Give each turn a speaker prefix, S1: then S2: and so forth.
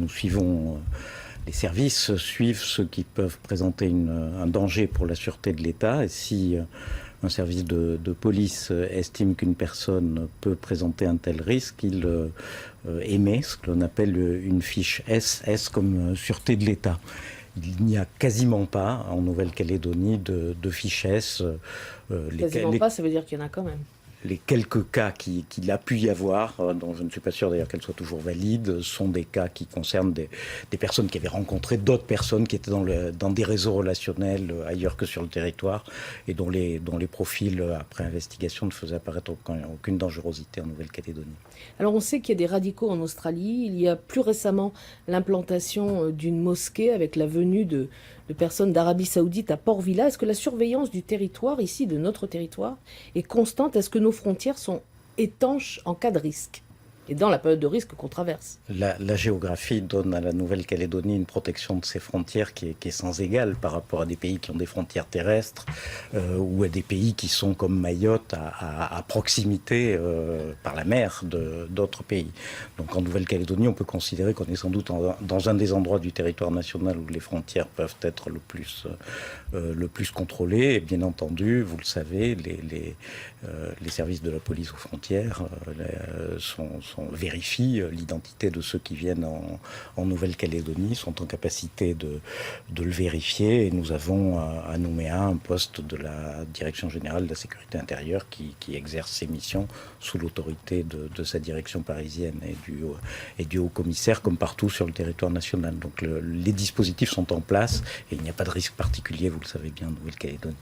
S1: nous suivons, les services suivent ceux qui peuvent présenter un danger pour la sûreté de l'État. Et si un service de police estime qu'une personne peut présenter un tel risque, il émet ce que l'on appelle une fiche S, S comme sûreté de l'État. Il n'y a quasiment pas en Nouvelle-Calédonie de fiche S.
S2: Quasiment pas, ça veut dire qu'il y en a quand même.
S1: Les quelques cas qu'il a pu y avoir, dont je ne suis pas sûr d'ailleurs qu'elles soient toujours valides, sont des cas qui concernent des personnes qui avaient rencontré d'autres personnes qui étaient dans des réseaux relationnels ailleurs que sur le territoire et dont les profils, après investigation, ne faisaient apparaître aucune dangerosité en Nouvelle-Calédonie.
S2: Alors on sait qu'il y a des radicaux en Australie. Il y a plus récemment l'implantation d'une mosquée avec la venue de personnes d'Arabie Saoudite à Port Vila. Est-ce que la surveillance du territoire, ici, de notre territoire, est constante? Est-ce que nos frontières sont étanches en cas de risque et dans la période de risque qu'on traverse?
S1: La géographie donne à la Nouvelle-Calédonie une protection de ses frontières qui est sans égale par rapport à des pays qui ont des frontières terrestres ou à des pays qui sont comme Mayotte à proximité par la mer d'autres pays. Donc en Nouvelle-Calédonie, on peut considérer qu'on est sans doute dans un des endroits du territoire national où les frontières peuvent être le plus contrôlées. Et bien entendu, vous le savez, les services de la police aux frontières vérifient l'identité de ceux qui viennent en Nouvelle-Calédonie, sont en capacité de le vérifier. Et nous avons à Nouméa un poste de la Direction générale de la sécurité intérieure qui exerce ses missions sous l'autorité de sa direction parisienne et du haut-commissaire, comme partout sur le territoire national. Donc les dispositifs sont en place et il n'y a pas de risque particulier, vous le savez bien, en Nouvelle-Calédonie.